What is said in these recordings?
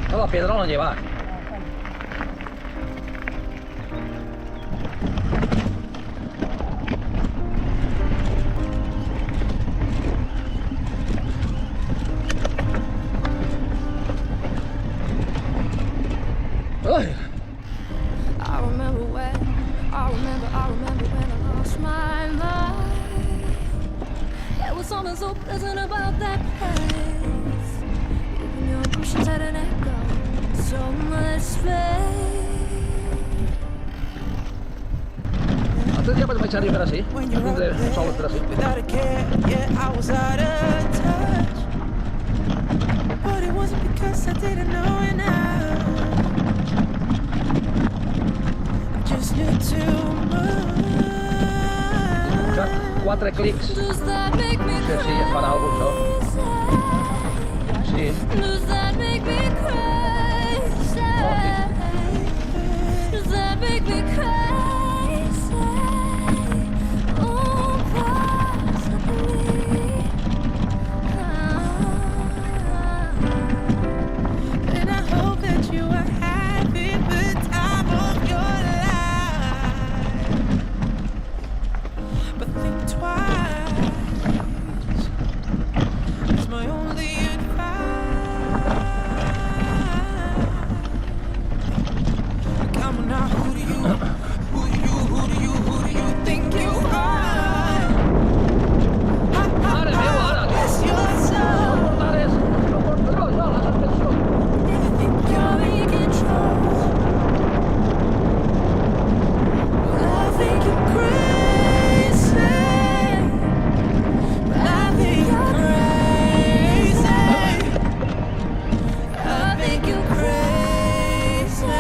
Toda piedra no lleva. Ay. I remember when I lost my mind. There was something so pleasant about that place. Even your emotions had an echo, so much space. Antes dia vaig anar-hi per així. Vindré sol per així. Without a care, yeah, I was out of touch. But it wasn't because I didn't know enough. I just knew too much. 4 clics. Does that make me Sí, sí, ja farà alguna cosa. Sí. Does that make me crazy? Does that make me crazy? Oh, possibly. And I hope that you are having the time of your life. But think twice. It's my only advice. Come on now, who do you think you are? Mare meva, ara! It's yourself. No portaré jo, la suspensió. You think you're in control. I think you're crazy. I think you're crazy. I think you're crazy.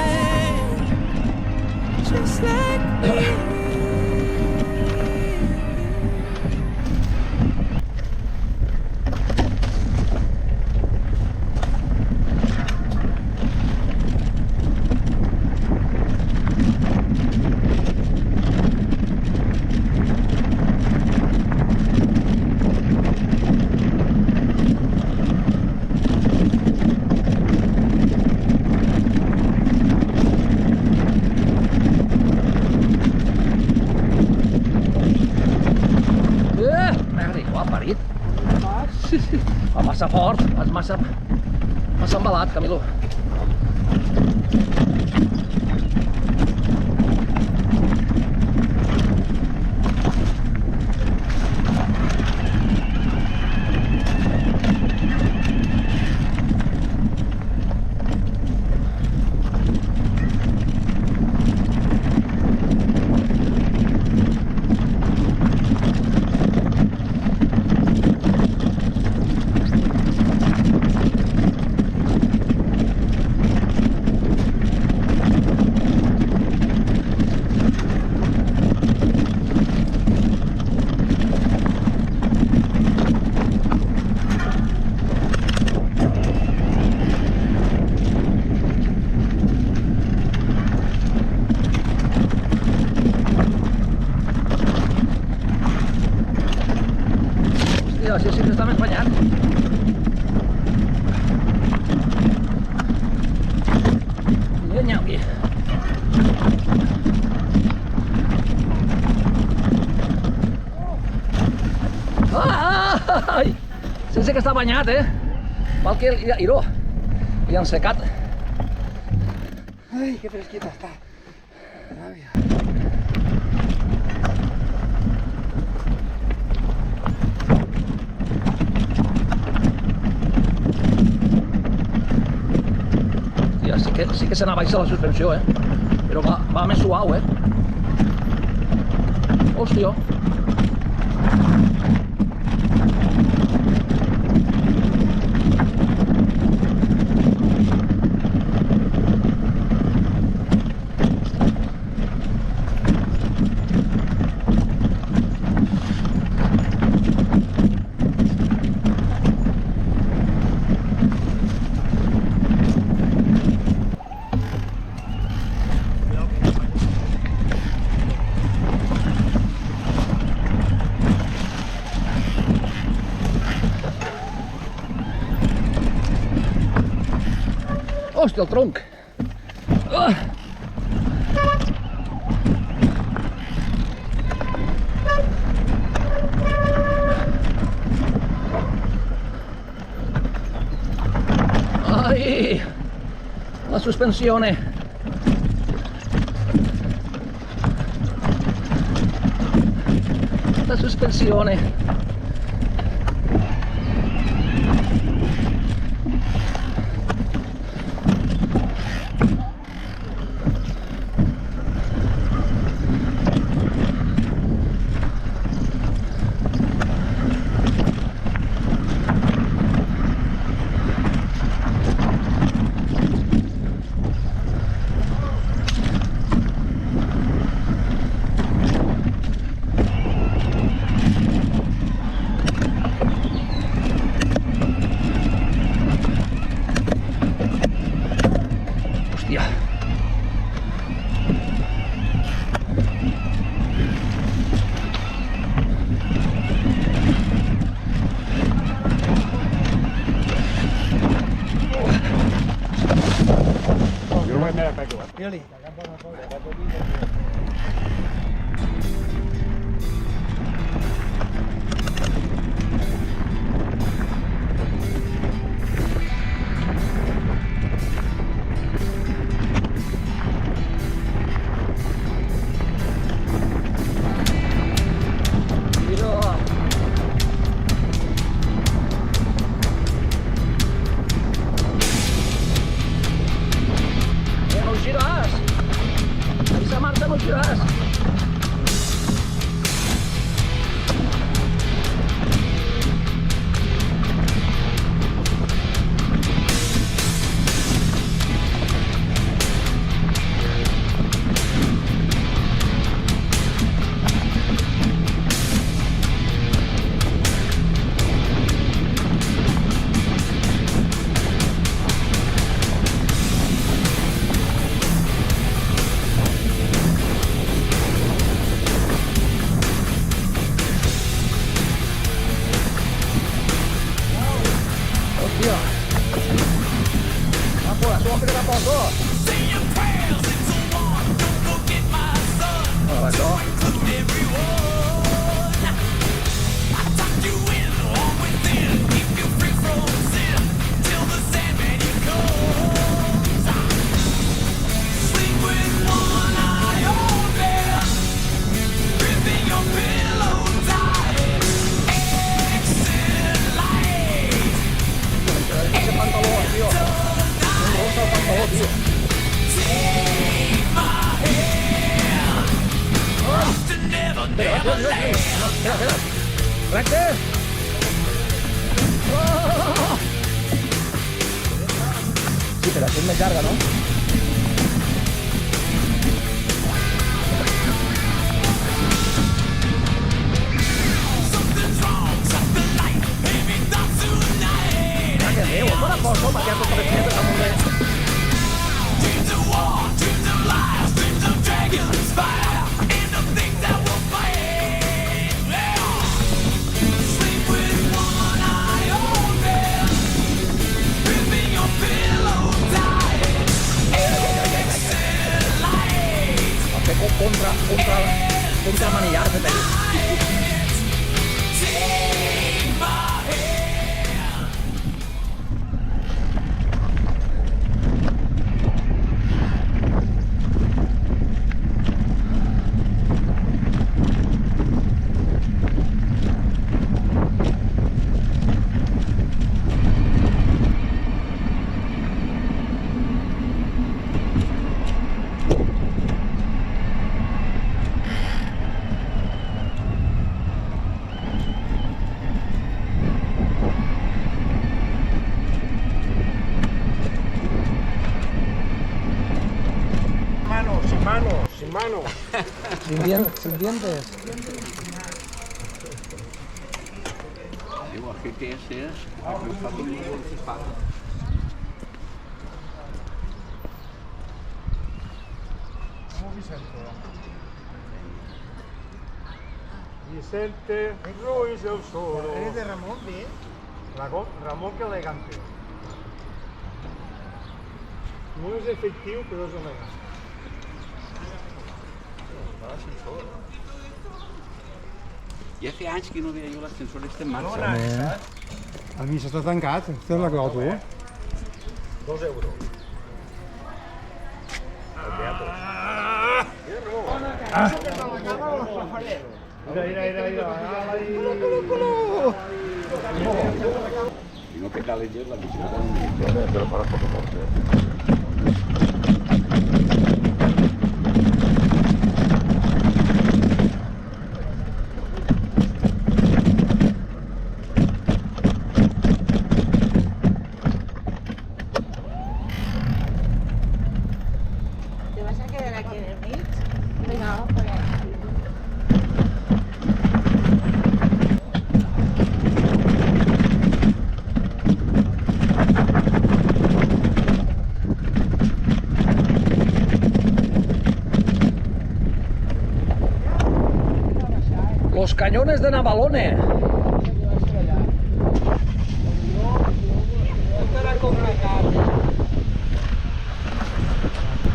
Just like me. Merda, ho ha parit. Va massa fort, vas massa embalat, Camilo. Hòstia, això sí que està més banyat. Llenya, aquí. Ai! Sí que està banyat, Val que li han secat. Ay, qué fresquita está. Maravilla. Hòstia, sí que se n'abaixa la suspensió, Però va més suau, Hòstia. Hòstia, el tronc! Ai! La sospensione! La sospensione! Hòstia! Really? Giro! No giràs! Avisa Marta, no giràs! Hòstia! Apa, tu ambil apa tu? Oh, això. Ese pantalón, tío. Me rosa el pantalón, tío. Espera. Recte. Oh! Sí, pero aquí es més llarga, no? Que Déu, bona foto, perquè tot el temps està molt bé. Contra el manillar, de pell. Sin dientes. Diu, el GPS és el fa d'un municipal. Vicente Ruiz del Soro. ¿Eres de Ramón, bien? Ramón que elegante. No és efectiu, però és elegant. Ja fa anys que no veia jo l'ascensor este en marxa. A mi s'està tancat, aquesta és la clau, tu. 2 euros. I no que cal llegir la bicicleta. Però para poco. ¿Te vas a quedar aquí en el Mix? Venga, vamos por ahí. Los cañones de Navalone.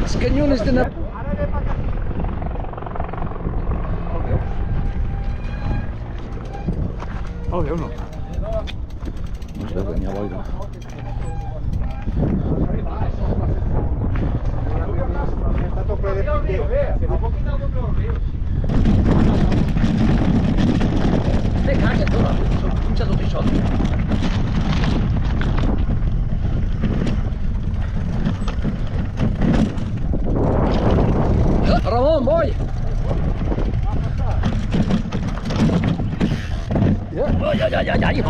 Los cañones de Navalone. Oh, Déu, no. No sé, venia boira. Està tot ple de piqueu. Me cagues, dona. Punxa tot això. Ramon, voy. Ay,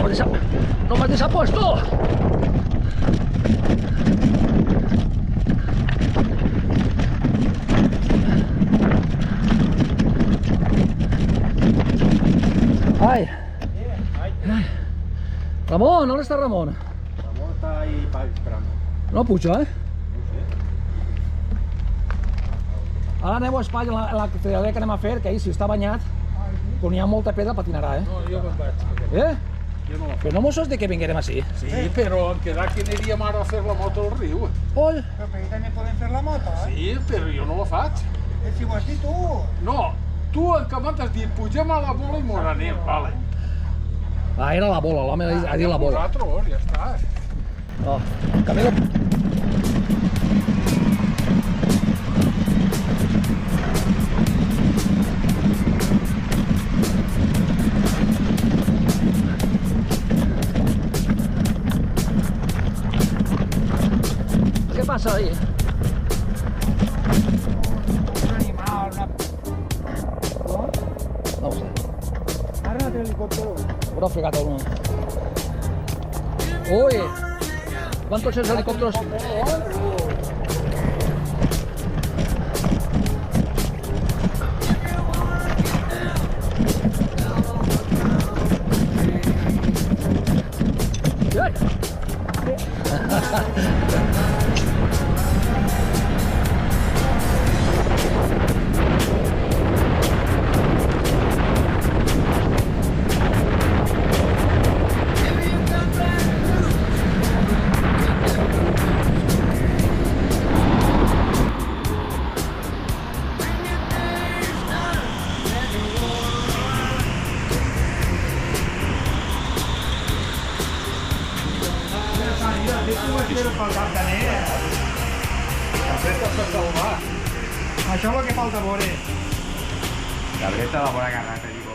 no me has desapuesto. Ay. Ramon, on està Ramon? Ramon està ahí esperant. No puja, Ara anem a Espai, la triadera que anem a fer, que ahir si està banyat, quan hi ha molta pedra patinarà, No, jo me'n vaig. Jo no la Però no mos has de que vinguérem així. Sí, però em quedà que aniríem ara a fer la moto al riu. Oi, Però per aquí també podem fer la moto, Sí, però jo no la faig. Si ho has dit tu. No, tu en que m'has dit, pugem a la bola i mos anem, vale. era la bola, l'home ha dit la bola. Nosaltres, ja està. No, camino. ¿Qué pasa ahí? Un animal, una... No ho sé. Ara no té helicòptero. Haurà fregat uno. Uy, ¿cuántos helicópteros? Això és el que falta veure. La dreta la bona carreta, digo,